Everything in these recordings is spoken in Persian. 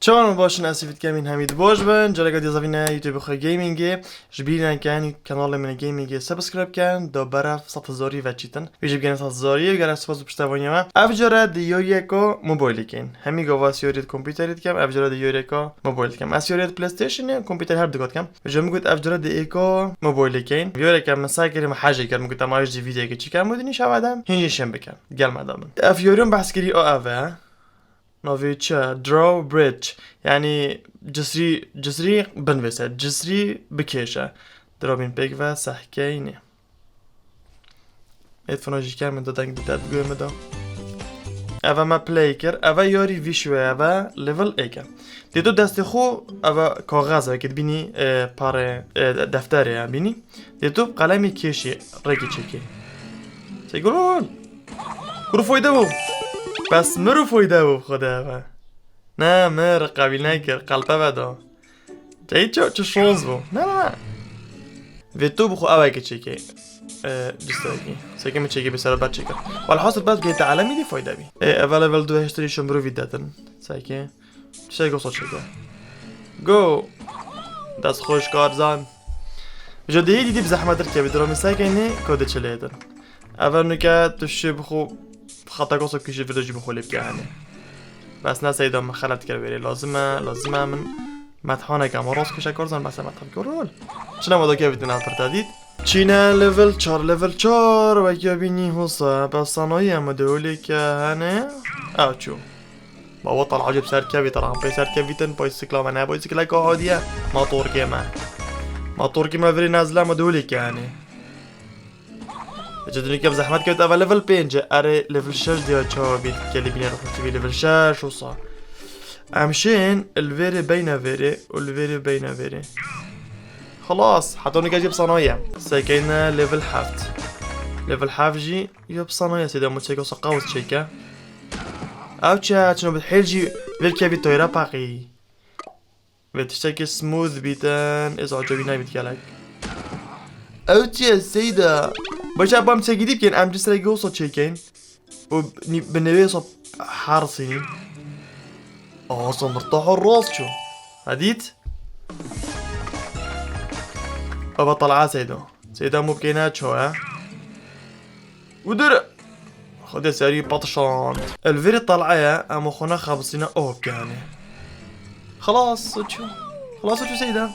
چون باشن اسیفت کمین حمید باش بن جلگه دیزاوینه یوتیوب خو گیمینگی جبیرن کن کانال من گیمینگی سابسکرایب کن دو برف 100,000 و چیتن ویژه بگن 100,000 گرس سپاس پشتوانی ما افجاره دیوری کو موبایل کن همی گواس یورید کامپیوتریت کم افجاره دیوری کو موبایل کم اس یورید پلی استیشن کامپیوتر هر دکات کم جم گوت افجاره دی کو موبایل کن یوری کم مساکر ما حاجه کردم گوت ما دی ویدیو کی کم مدنی شوادم هنجشم بکن گل مدام افیوریم بحث کری او اوه نویچه درو بریدج یعنی جسری بنویسه جسری بکشه درابین پیک و سحکینه ایتفوناجی کم من دادن دیدت گویم دا اوه ما پلی کر اوه یاری ویشوه اوه لیول ایکه دیدو دست خو اوه کاغذه که بینی پاره دفتره بینی دیدو قلمی کشی رگی چکی سیگرون گرو فایده بو بس مرو فایده بو خدا اوه نه مر قبیل نکر قلبه بدا جایی چه شانس بو نه و تو بخو اوه که چکی جستاکی سیکه می چکی بسر بد چکر والحاصل بس گیت عالمی دی فایده بی اول اول دو هشتری شمرو ویدتن سیکه چه گو صد چکر گو دست خوش کارزان جدیدی دیدی بزحمت در که بدرامی سیکه اینه کده چلیه دن اول نکه توشه بخو خطا قصة كيشي فيديو جيب خولي بكهاني بس ناس ايدا ما خلت كربيري لازمه من مدحانه كم راس كشه كارزان بس مدحان كرول شنو موضوع كيف بدنا ترتديد چينا ليفل 4 و يا بيني هوسا بس صنايع مدولي كهانه او شو بابا طلع عجب سر كبي ترى بي سر كبيتن بايسكلا ما بايسكلا كهاديه موتور كيما فري نازله مدولي كهانه جدونی که زحمت کرد اول لول 5 اره لول 6 دیا چا بید کلی بینه رو خوشتی بید لول 6 وصا امشين الفيري بين فيري والفيري بين فيري خلاص حطوني كاجيب صنايع ساكينا ليفل حافت ليفل حاف جي يب صنايع سيدا متشيكو سقاوت شيكا او تشا شنو بتحيل جي فيركا بي تويرا باقي بتشتكي سموث بيتان إذا عجبينا بيتكالك او تشا سيدا باشه با هم تگیدی بکن ام جسر گوسا چکن و بنوی صاب حارسيني اصلا مرتاح الراس شو هديت ابا طلعه سيدا مو بكينات شو ها ودر خد ساري بطشان الفيري طلعه ام خونا خابصينا اوب يعني خلاص شو سيدا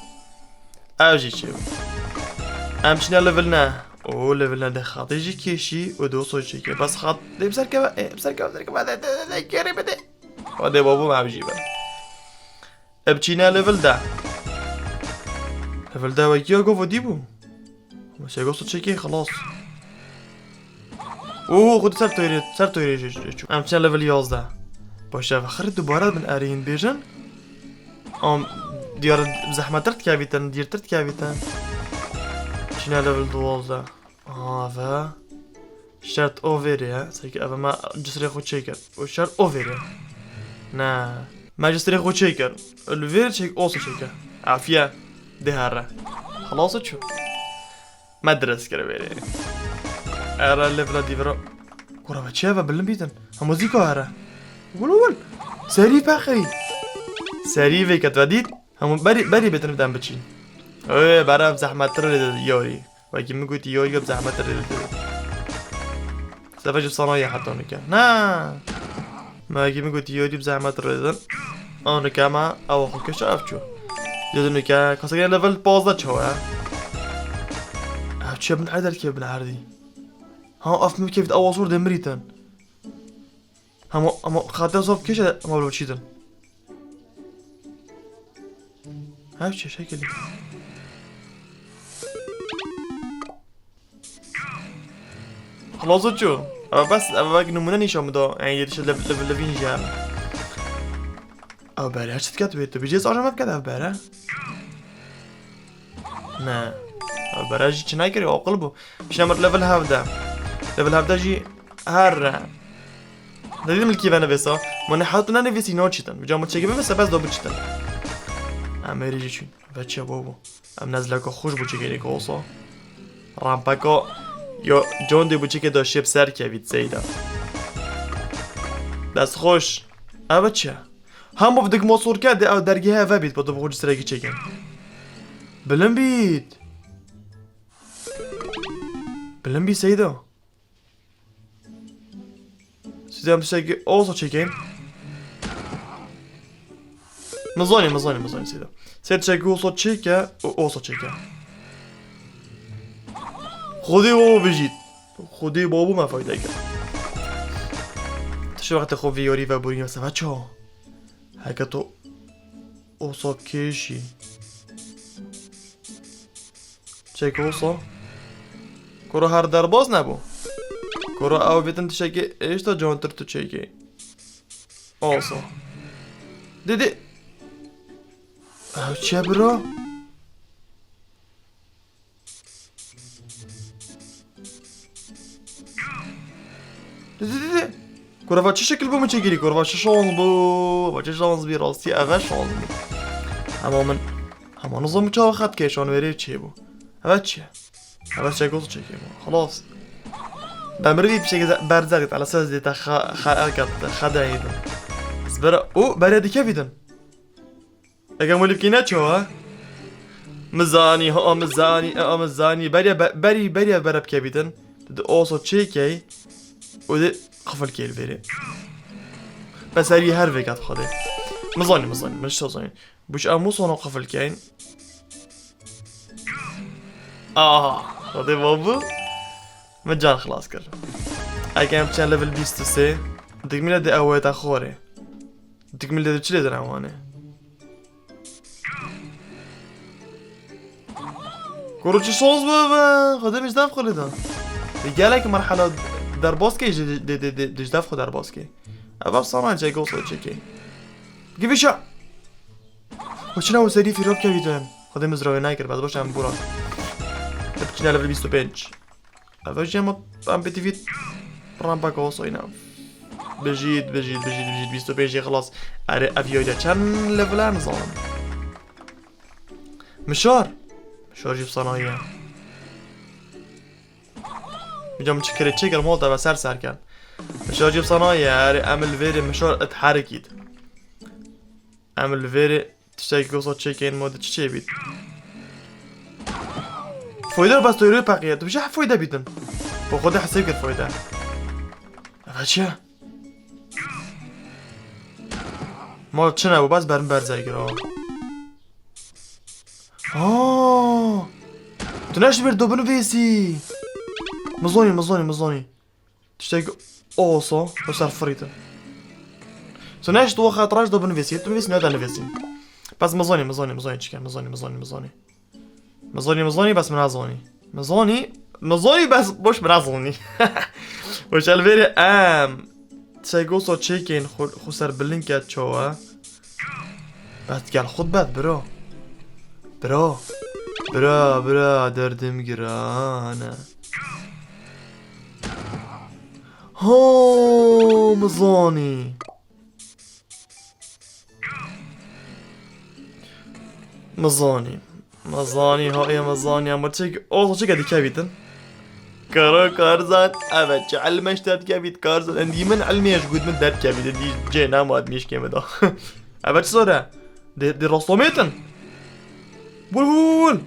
اجي شو امشينا ليفلنا او ليفلنا ده خاطر يجي كيشي ودو صوتشي كي بس خاط بسر كبا ده كيري بده وده بابو ما بجيبه ابچينا ليفل ده ويا جو وديبو مش هيجو صوتشي كي خلاص اوه خد سر تويري شو امشينا ليفل 11 باشه خرد دوباره من ارين بيجن ديار بزحمه ترت كافيتن چينا ليفل 12 و شرط اوفيري ها سيكي افا ما جسري خود شيكر وشرط اوفيري نا ما جسري خود شيكر الفير شيك اوصو شيكر عافية دهارة خلاص شو ما درس كربيري ارى الليفل ديفرو كورا بتشافا بلن بيتن هموزيكو ارى قولول سري باخي سري فيكت وديت هم بري بيتن بدن بچين اوه برام زحمت تر يوري وكي مقول يوري بزحمت تر سفاجب صنايع حتى هناك نا ما كي مقول يوري بزحمت تر انا كما او اخوك شاف شو جدنك كاسكين ليفل 15 شو ها شو ابن عدل كيف ابن عردي ها اف كيف اول صور دمريتن هم خاطر صوب كيش ما بلو شيتن ها شكل خلاص شو بس باقي نمونه نيشو مدا يعني يدش لفين جام او بره هرچت كات بيت بيجيس آجا ما بكات بره نه او بره جي چناي كري عقل بو مش نمر ليفل 17 جي هر دادي ملكي وانا بسا من حاطنا نفسي نوچتن بجا متشكي بس دو بچتن امري جي چون بچه بابو ام نزلكو خوش بو چگيري کوسا رامپاكو یا جون دی بوچی که داشته سر کوید زیدا دست خوش اوه چه هم بدك مصور كده او درجها فبيت بدو بخوج سرقي تشيكن بلن بيت بلن بي سيدا سيدا مشاكي اوصا تشيكن مزاني سيدا سيدا تشاكي اوصا تشيكا اوصا تشيكا خودي بابو بجيت خودي بابو ما فايدة شو وقت خو فيوري و بورينو سفا چو هكا تو اوصا كيشي چك اوصا كورو هر درباز نبو كورو او بيتن تشكي ايش تا جونتر تو چكي اوصا ديدي او چه برو ديدي كورفا چه شكل بو مچه گیری كورفا چه شانس بو و چه شانس بی راستی اوه شانس بی اما نظام چه خط کشان وری چه بو اوه چه اوه چه گوز چه بو خلاص بمروی بشه برزرگت على اساس دیتا خدعه ایدن بس برا او برا دیکه بیدن اگه مولی بکینه چه ها مزانی ها مزانی بری برا بکه بیدن ده اوصا چه کی و ده قفل كيل فيري بس هري هرفي قاعد خدي مظاني مش تظني بوش امو صونو قفل كاين خدي بابو مجان خلاص كر اي كان بشان ليفل بيست سي تكمل دي اويت اخوري تكمل دي تشلي دراواني كوروتشي صوص بابا خدي مش داف خليدا رجالك مرحله در باسكي ديش دافخو در باسكي اباب صنع جاي قوصو تشيكي كيفيشا وشنا سري في روب كابيتان خدي مزراوي نايكر بعد باش عم بورا بتشنا ليفل 25 ابا جيما ام بي تي في رامبا قوصو هنا بجيد 25 خلاص اري افيو دا كان ليفلان ظالم مشار جيب صنايع میجام چکری چکر مال تا سر کرد مشار جيب صنايع عمل فيري مشار اتحركيد عمل فيري تشتاكي قصة تشيكين مودة تشي بيت فايدة بس تيروي باقية تو بشح فايدة بيتن بخودي حسيب كر فايدة افاتشا مال چنه بو بس برم برزه گرا تو نشت بر دوبنو بيسي مزوني تشتاق اوصو وصار فريتا سناش تو خاطراش دوبن فيسي تو فيس نادا نفيسي بس مزوني تشكا مزوني بس مزوني بس بوش منازوني وش الفيري تشاقو صو تشيكين خسر بلينكات تشوا بس قال خد بات برا دردم جرانا هو مزاني هاي مزاني اما تشيك اوصو چه قدي كابيتن كارو كارزان ابد علمش داد كابيت كارزان اندي من علميش قد من داد كابيت دي جينا ما ادميش كيما دا ابد صورة دي رسوميتن بول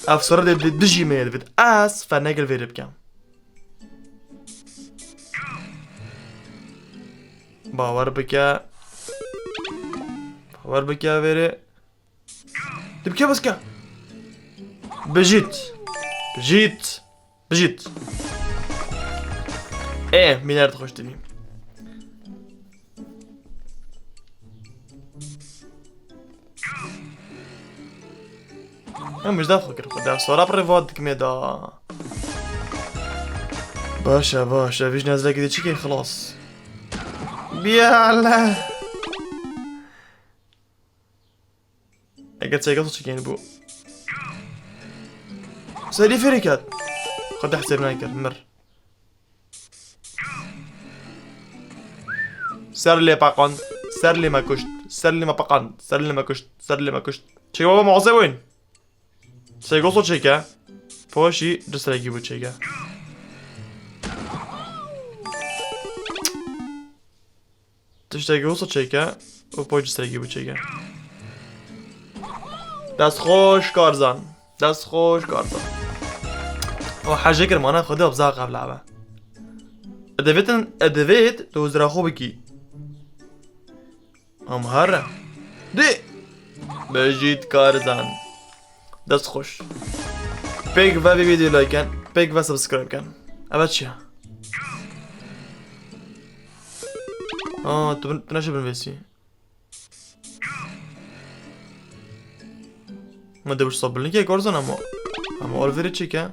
اف صورة دي دجي ميل فيت اس فناقل فيري بكام باور بكا فيري تبكي بس كا بجيت ايه مينار تخش تبي مش داخل كده خد صورة بريفات كميدا باشا فيش نازله كده تشيكي خلاص بيالا اقعد سيقصو تشيكين بو سالي فريكات قد احسب نايكر مر سر لي باقون سر لي ما كشت سر لي ما كشت چه بابا معاصي وين سيقصو تشيكا پاشی دوست رگی بود چگه تشتاقي وصل شيكا وبوجي سرقي بوشيكا دست خوش كارزان دست خوش كارزان وحاجة كرمانا خدها بزاق قبل لعبة ادفيت توزرا خو بكي ام هره دي بجيت كارزان دست خوش بيك و فيديو لايكن بيك و سبسكرايب كان ابد چیه تو نشه بنویسی ما دوش صبرني که کارزان اما اولویری چی که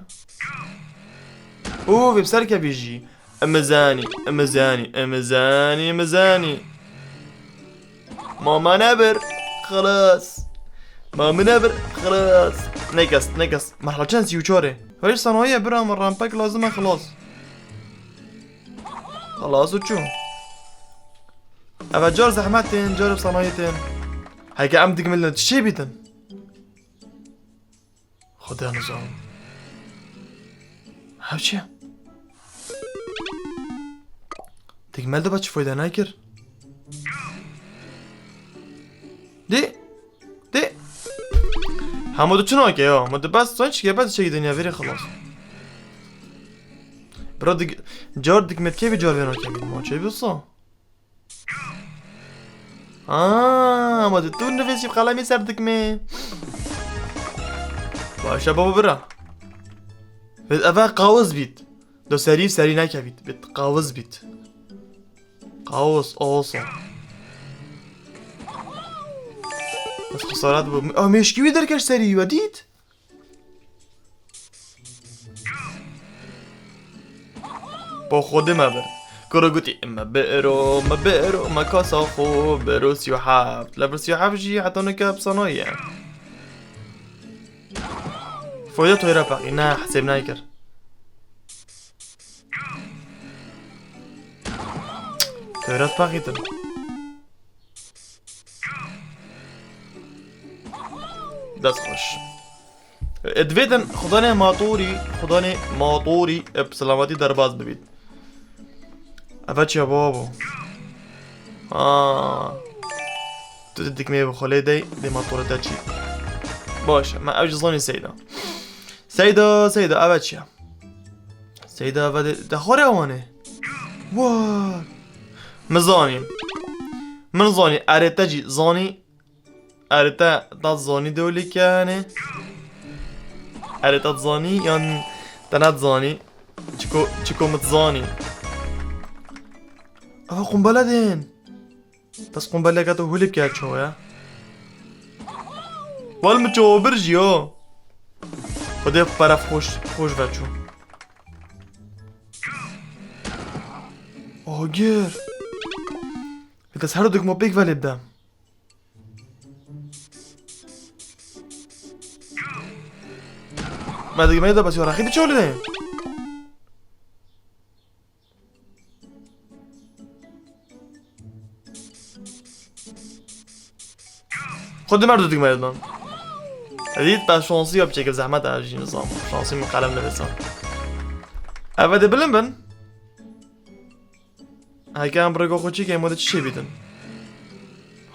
اوه بسر که بیجی امزاني ماما نبر خلاص نكس مرحلة كان سيوچاره هاي صناعية برا من رامباك لازمه خلاص وشو ابا جار زحمتين جارب صناعيتين هيك عم تكملنا تشي بيتن خدها نظام هاوشي تكمل ده باتش فايدة نايكر دي همو دو چنو که مده بس سانچ که بس چه دنیا وری خلاص برا جار دکمت که بی جار وینا که ما چه بیوسا مده تو نفسی بخلامی سر دکمه باشه بابا برا بید اوه قاوز بید دو سری نکه بید قاوز بید قاوز آسا بس خسارات بو مشکی درکش سری و دید با خود مبر کرو گوتی مبرو مکاسا خو برو 37 لبر 37 جی حتی نکب صنایه فایده توی را پاقی نه حساب نایکر توی را پاقی تن دست خوش ادویدن خدانه ماطوری بسلامتی درباز ببید افت یا بابو تو تدك ميه بخلي دي ماطورة چی باشه من اوج ظني سيدة افت سيدة افت دخوري اوانه واه من زاني اريتا جي زاني اريتا تظاني دولي كانه اريتا تظاني يعني تنات زاني چكو متزاني افا قنبله دين بس قنبله كاتو هولي بكات شوية والمچو برجيو خده برف خوش بچو آگیر بس هر دو ما بیگ ولی بدم ما دیگه میاد بس یارا خیلی چوله خود مرد دیگه میاد دید بس شانسی ها بچه زحمت عجی نظام شانسی من قلم نویسم اوه بلن بن هاي هم برگو خوچی که ماده چی بیدن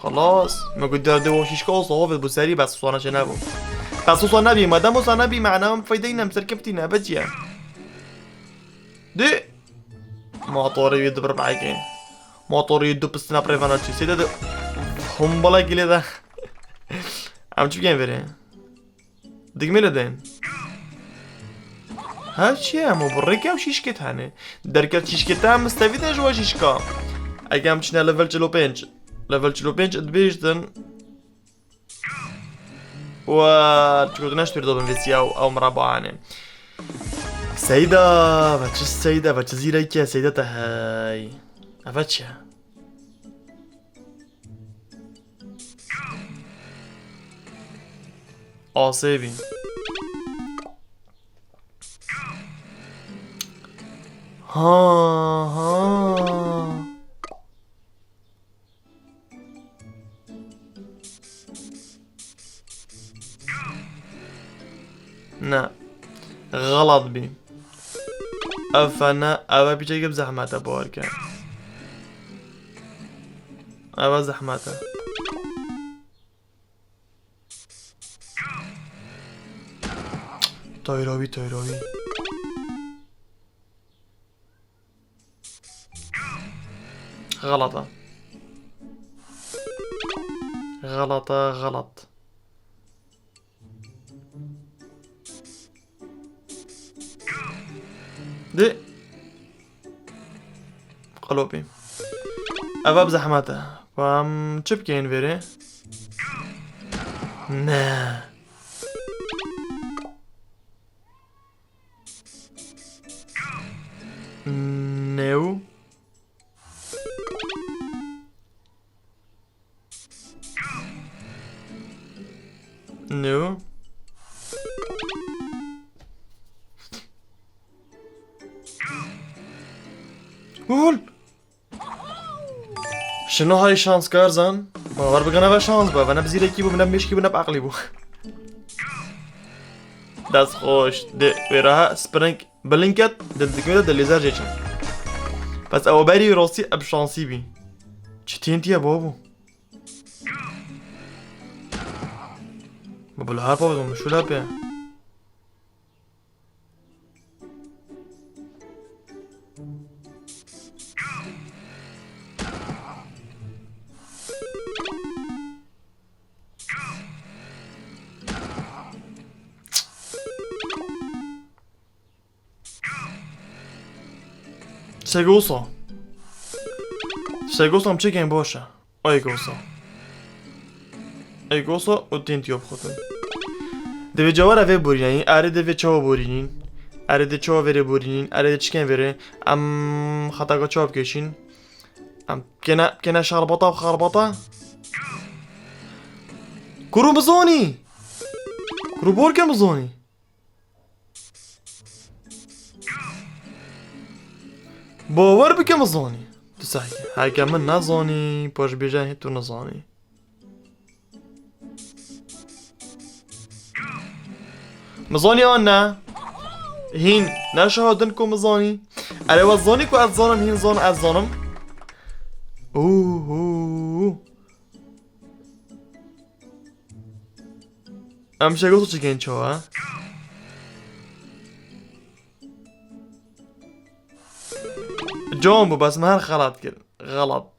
خلاص ما قد دارده وشيش كاو صوافد بو سري بس صوانا شنابو بس صوانا بي مادام صوانا بي معناه فايدينا مسركبتينا بجيا دي موتوري يدو بربعاكين موتوري يدو بستنا بريفاناتشي سيدا دو هم بلا كيلي دا عم تشوف كين فيري ديك ميلا دين هاچی همو برکم شیشکت هنه درکت شیشکت هم مستفیده جوا شیشکا اگه هم چنه لول 45 ادبیشتن و چکو نشت بیرده بنویسی او مربعانه سیده و چه زیره که سیده تا های افت چه آسیبی ها نه غلط بي افنا ابا بيجي زحمته باركه اوا زحمته تایراوی غلطه غلط دي قلوبي اوا بزحمته فام چه بکن بره نه نو نو قول شنو هاي شانس كارزان باور بگن اول شانس با و نه بزیرکی بو نه مشکی بو نه بعقلی بو دست خوش ده وراها سپرنگ بلنكت دل دليزر جيشن بس او بري راسي اب شانسي بي چتين يا بابو بابو الهار بابو مشو لابي سيغوصا مچكين باشا اي غوصا و تنتيو بخوتن دوی جوارا وی بورینین اره دوی چاو بورینین اره ده چاو وره بورینین اره ده چکن وره ام خطاقا چاو بکشین ام كنا شربطا و خربطا كرو بزوني كرو بوركن بزوني باور بکم زانی تو صحیح هاگه من نزانی پاش بیجه تو نزانی مزانی آن نه هین نشهادن کو مزانی اره و زانی کو از زانم هین زان از زانم اوه امشه گوتو چکن چوه جامبو بس ما غلط كده غلط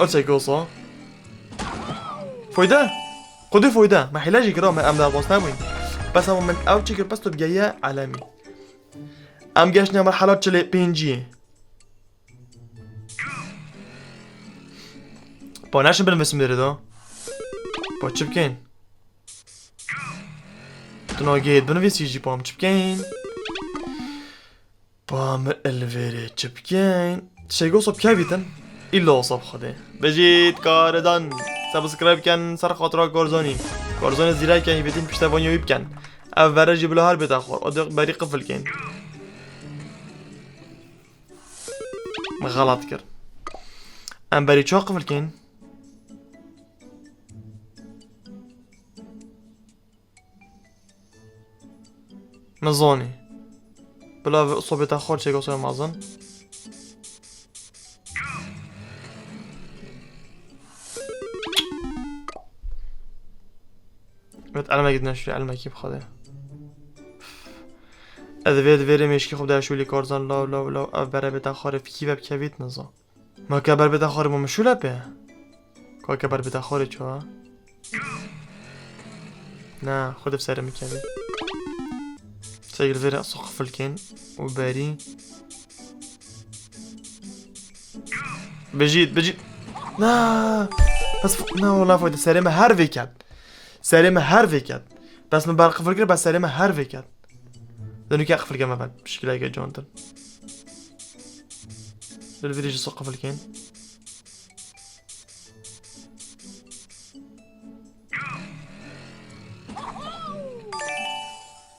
أرسل قصة فويدا خدي فويدا ما حلاجي كرام أم ده بوس نبوين بس هم من أول شيء بس تبقى عالمي أم جاشنا مرحلة شلي بينجي باناش بالمسم ده باتشبكين تناجيد بنفيس يجي بام تشبكين بام الفيري تشبكين شيء صوب كابيتن إلا صوب خده بجيت كاردان سبسكرايب كان سر خاطر كارزاني زيرا كان يبتين بشتوانيو يبكن اول جيب له هر بتاخر ادق بري قفل كين غلط كر ام بري چو قفل كين مزوني بلا صوب تاخر شيء قصير مازن بس على ما قد نشري على ما كيف خذه اذا فيري مشكي خب ده شو لي كارزان لا برا بتاخر في كيف بكبيت نزا ما كبر بتاخر ما شو لبه كا كبر بتاخر چوا نه خد بسر مكبيت سير فيري اسقف الكين وباري بجيت لا بس لا والله فايدة سلامة هر ويكد سلامة هر ويكد بس من برق فكر بس سلامة هر ويكد لأنه كي أقفل كما بعد مشكلة يا جونتن بالفيديو سقف الكين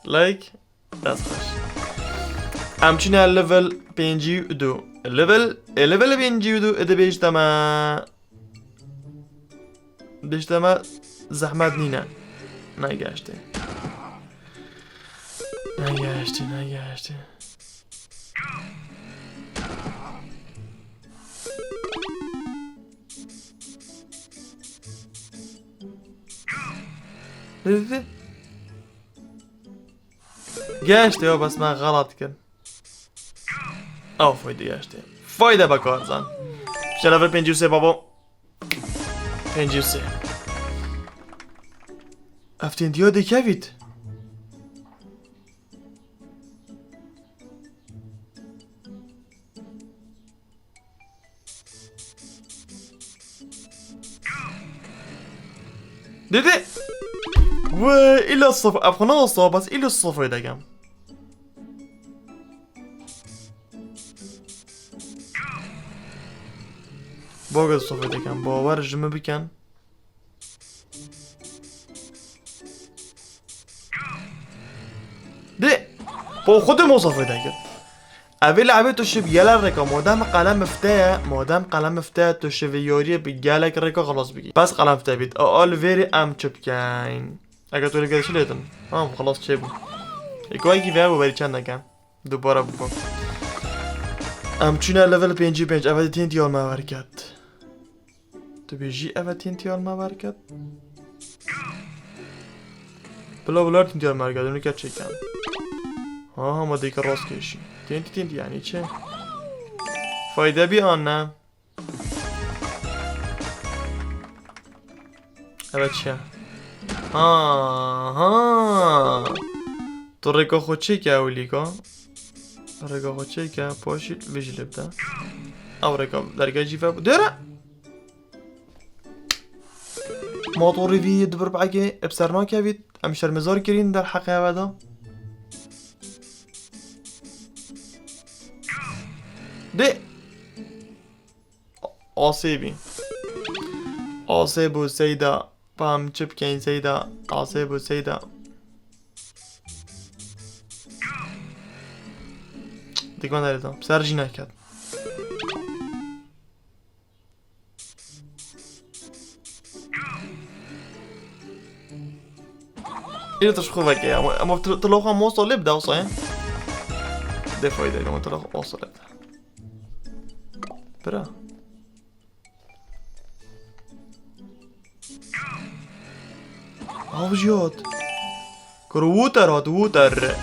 لايك داس خوش همچنین لول 52 لول 52 اده بیشتما زحمت نینه نگشته دیدی؟ گشتی ها بس من غلط کرد. فایده گشتی. فایده با کار زن. پیش لول 53 بابا. 53. افتین دیا دکوید. دیدی؟ و ایلا الصف ابخنا الصف بس ایلا الصفر دقم. باقي الصفر دقم باور جمع بکن. ده با خود مصافه دقم. اوی لعبه تو شب یلا رکا مادام قلم مفتاح تو شب یاری بگالک رکا خلاص بگی بس قلم مفتاح بید آل ویری ام چپ کن اگه تو لگه چی لیتن خلاص چه بود اگه کی ویرو بری چند نکن دوباره بکن ام چونه لول 55 اول تین تیار ما کرد تو بیجی اول تین تیار ما کرد بلا تین تیار ما کرد اونو که چه کن ما دیگه راست کشی تینتی یعنی چه؟ فایده بی آن نه؟ اوه چه؟ تو رگاه خود چه که اولی که؟ رگاه خود چه که پاشید ویجیل بده او رگاه درگاه جیفه بود داره؟ موتوری وی دبر بعگه ابسرنا که بید امشتر مزار کرین در حقه اوه ده آسیبی آسیب و سیدا پام چپ کن سیدا آسیب و سیدا دیگه من داریدم سرجی نکرد اینو تش خوب بگه اما تلاخ هم موصل لب ده اصلا ده فایده اما تلاخ موصل لب ده برا جيود كرووتر ووتر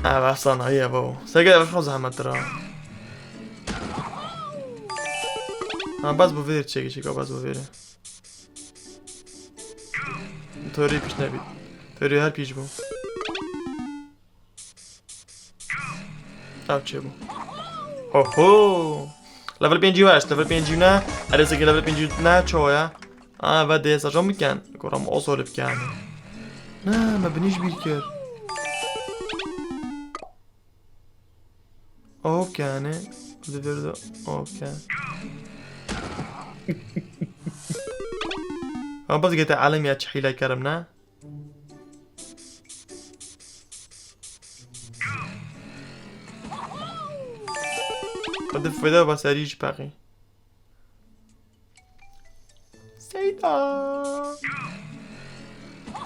بس انا هي بو سجل مش زحمت ترى بس بفير تشيكي بس بفير توري پیش نبید توري هر پیش بو چه بو هو level 58 level 59 adesso che level 59 cioè vede sta già میکن گرام آسول بکنه نه مبنیش بیر کرد آب کنه بده برده آب کن باز گیت عالم یا چحیله کرم نه بده فایده با سریج بقی سيدا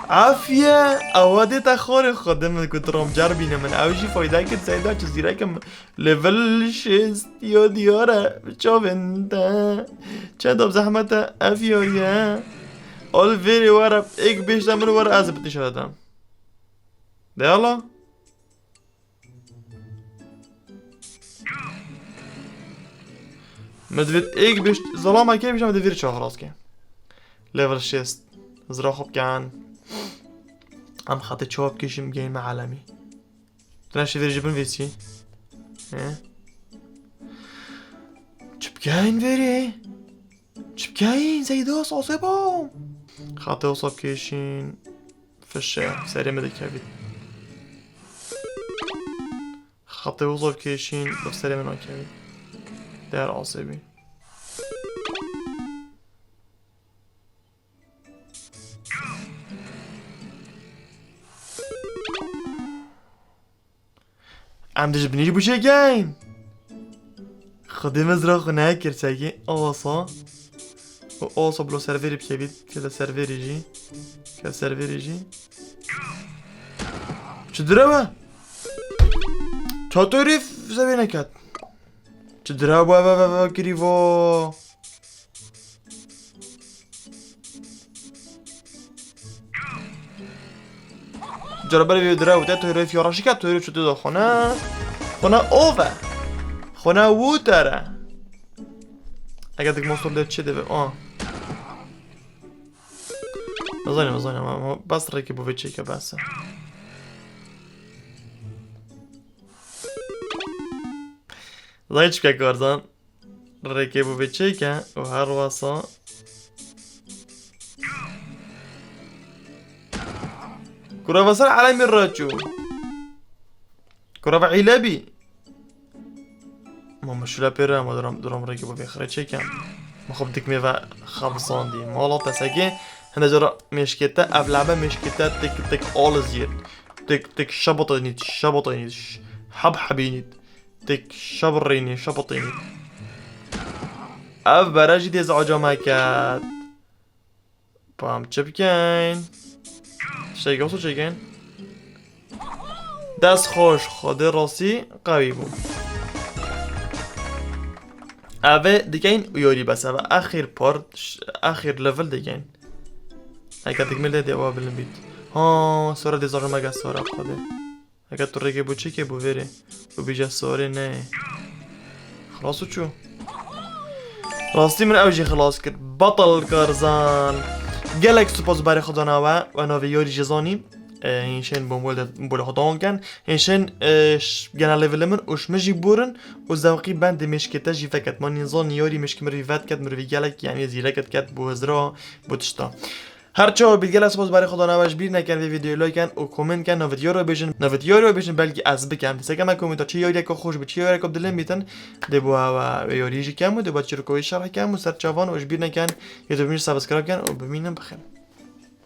عافية اوادي تخور خدم كنت رام جربينا من اوجي فايدا كنت سيدا جزيرة كم ليفل شيست يا ديارة شوف انت چند زحمة افيا يا اول فيري ورا ايك بيش دمر ورا ازبتي شادم ده يلا مدفيت ايك بيش ظلامة كيف بيش مدفير شو خلاص كي ليفل شيست زرا خوب كان ام خاطر چوب کشیم گیم عالمی تناشي فيري جبن فيسي چبكاين فيري چبكاين زي دوس عصبهم خاطر وصب كيشين في الشارع سريع مدى كافيت خاطر وصب كيشين في سريع مدى كافيت دار عصبي عم تجبنيش بوشيكين خدي مزرعة خناها كرساكي اوصا اوصا بلو سيرفيري بكبيت كذا سيرفيري يجي كذا سيرفيري يجي چدروا چطوری زبی نکد چدروا گریوا جربه وی درا و تو روی فیاراشی که تو روی چطور دو خونه اوه خونه ووتره اگر دیگه مستر دید چه دیگه مزانیم اما بس ریکی بوی چی که بسه زایچ که کارزان ریکی بوی چی که و هر واسا كرة وصل على الرجو كرة عيلبي ماما شو لا بيرا ما درام ريكي بابي خرج شي كان ما خب ديك ميفا خبصان دي مالا تساقي هنا جرا مشكتا أبلعبة مشكتا تك أولزيت تك شبطينيت حبحبينيت تك شبطينيت أف براجي ديز عجا ماكات بام چبكين شيء قصو شيء دست خوش خود راستی قوی بود اوه دیگه یاری بس اوه اخیر لول دیگه اگه تکمیل دیگه اوه بلن بید سورا دیزاقی مگه سورا بخواده اگه تو ریگه بود چی که بو ویره و بیجه سوری نه خلاصو چو راستی من اوجی خلاص کرد بطل کارزان گلک سپاس برای خدا نوه و نوه یاری جزانی اینشین بوله خداون کن اینشین گناه لیول من اوش مجی بورن و زوقی بند مشکتا جی فکت ما نینزان یاری مشکی مروی ود کد مروی گلک یعنی زیلکت کد بو هزرا بو تشتا هرچه بیت گلک سپاس برای خدا نوش بیر نکن ویدیو لایک کن و کومنت کن نوید یارو بیشن بلکه از بکن سه کم کومنت چه یاری که خوش به چه یاری که دلم میتن دبو و یاری جی کم و دبو چرکوی شرح کم و سر چوان وش بیر نکن یوتیوب میش سابسکرایب کن و ببینم بخیر